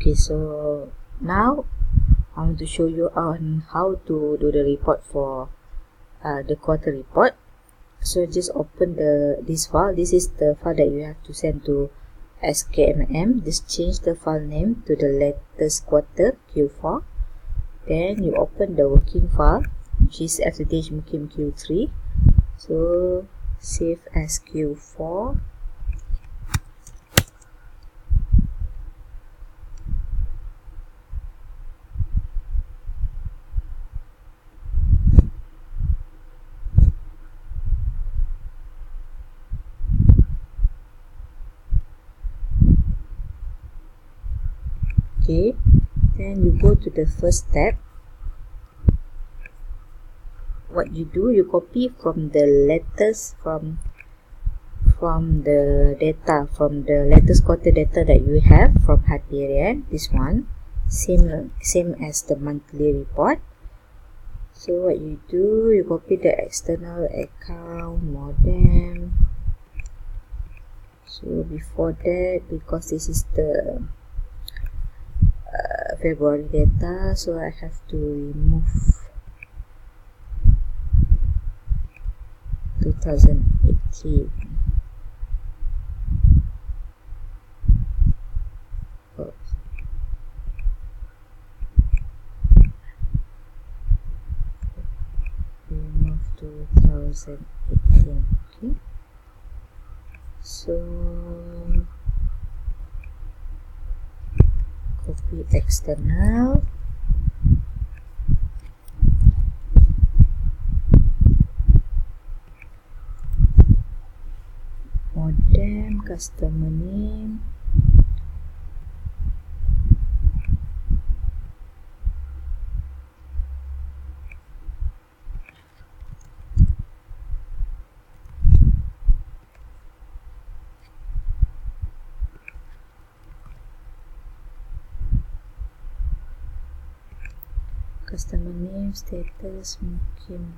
Okay, so now I want to show you on how to do the report for the quarter report. So just open this file. This is the file that you have to send to SKMM. Just change the file name to the latest quarter Q4. Then you open the working file, which is FTTH Mukim Q3. So save as Q4. Okay, then you go to the first tab. What you do, you copy from the letters from the data, from the latest quarter data that you have from Harian. This one, same as the monthly report. So what you do, you copy the external account modem. So before that, because this is the February data, so I have to remove 2018. Remove 2018. Okay, so copy external, modem, customer name, customer name, status, Mukim.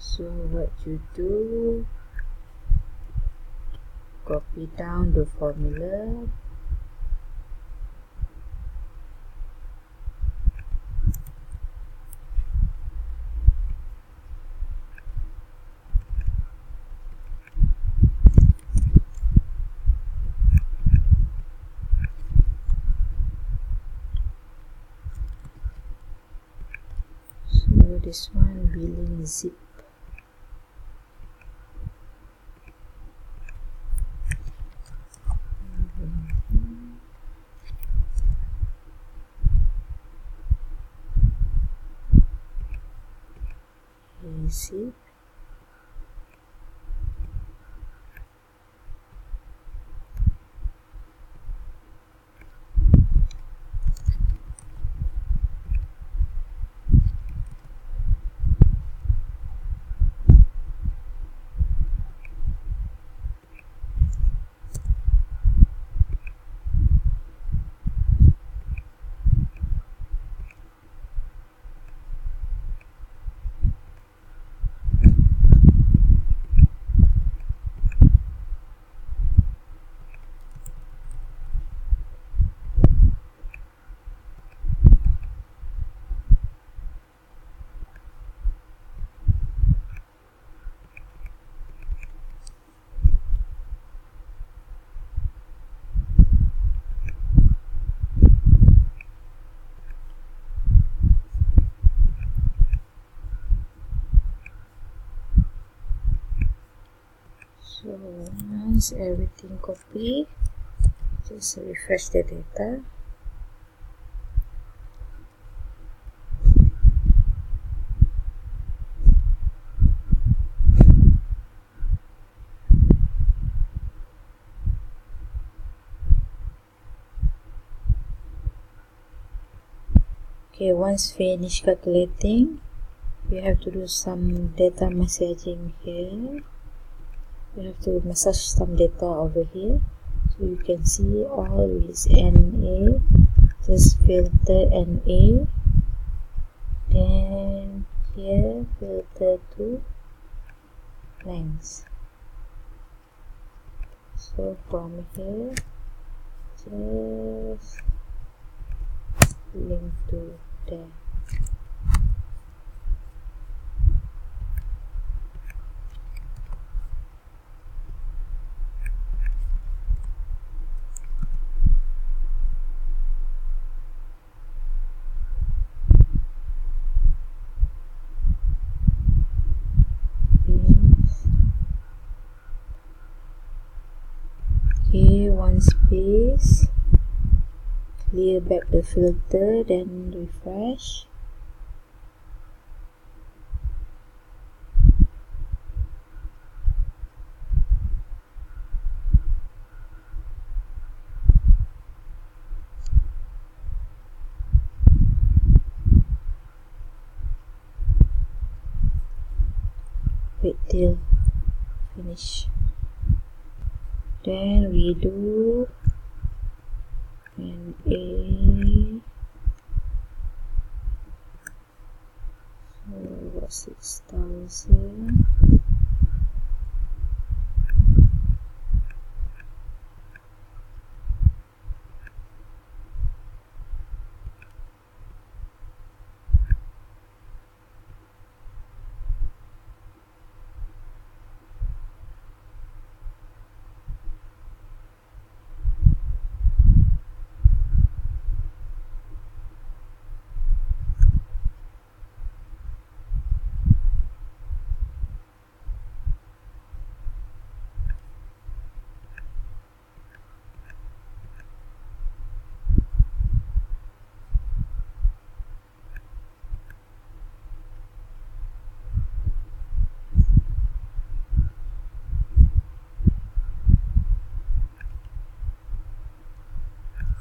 So what you do, copy down the formula, so this one, billing zip. Easy. So once everything copy, just refresh the data. Okay, once finished calculating, we have to do some data messaging here. We have to massage some data over here, so you can see all is NA. Just filter NA, then here filter to length. So from here, just link to there. Okay, one space, clear back the filter, then refresh. Wait till finish. Then we do NA. So 6,000.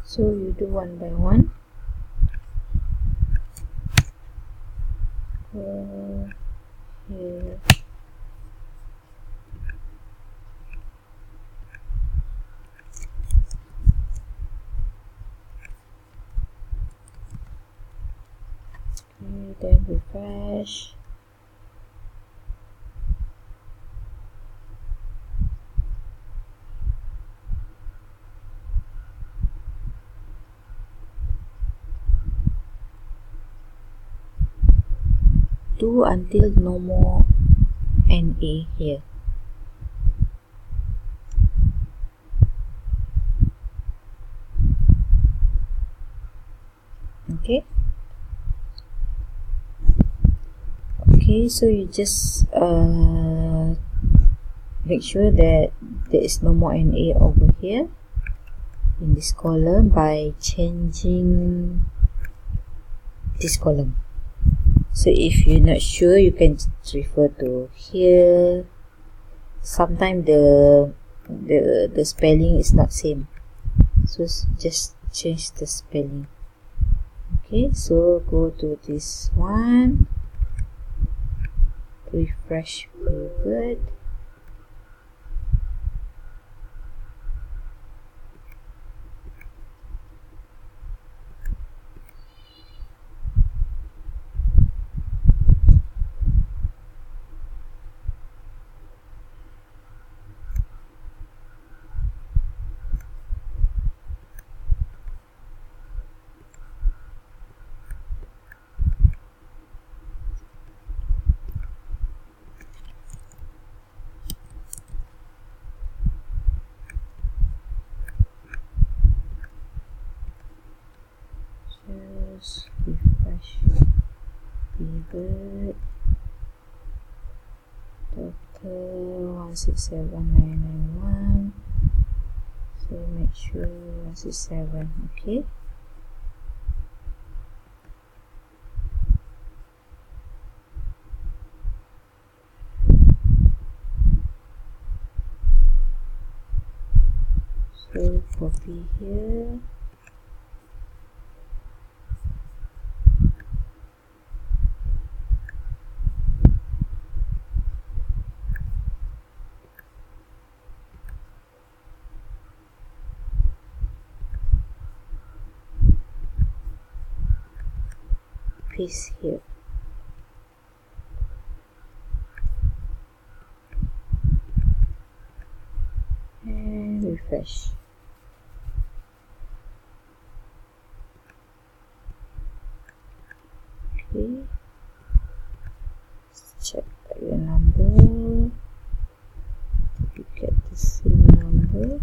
So you do one by one. Here. Okay, then refresh. Do until no more NA here. Okay. Okay, so you just make sure that there is no more NA over here in this column by changing this column. So if you're not sure, you can refer to here. Sometimes the spelling is not same, so just change the spelling. Okay, so go to this one, refresh pivot. Just refresh pivot, total 1 167.991. So make sure 167. Okay. So copy here. Paste here. And refresh. Okay. Let's check your number. Did you get the same number?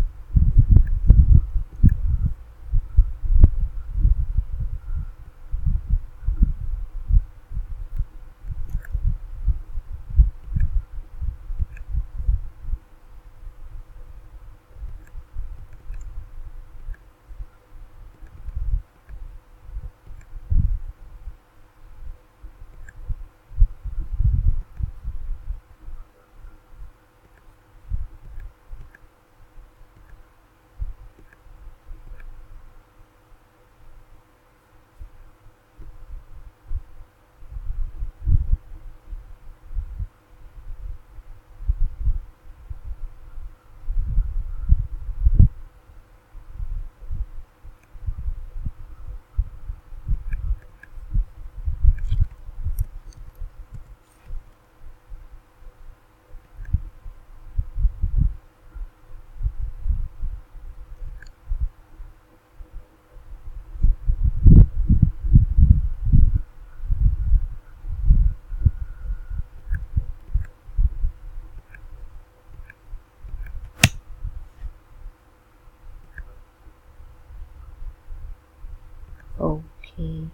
Okay.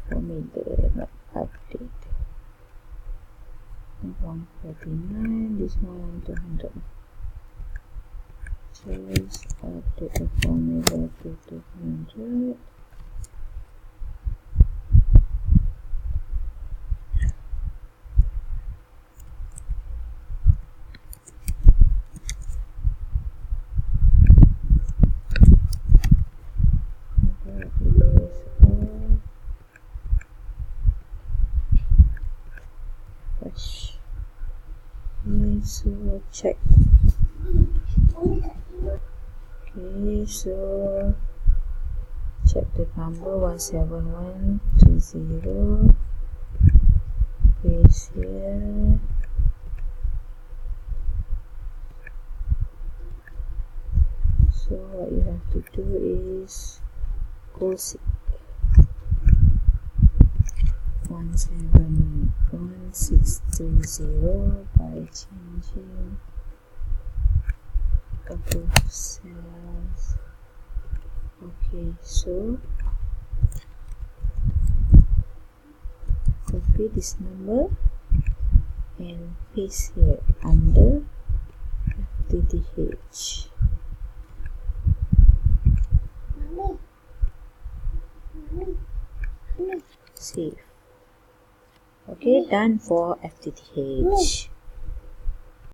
For me, the not update. 149. This one 200. Just update the formula to 200. So check. Okay, so check the number 17130. Paste here. So what you have to do is close 1711630 by changing couple of cells. Okay, so copy this number and paste here under FTTH. Save. Okay, done for FTTH.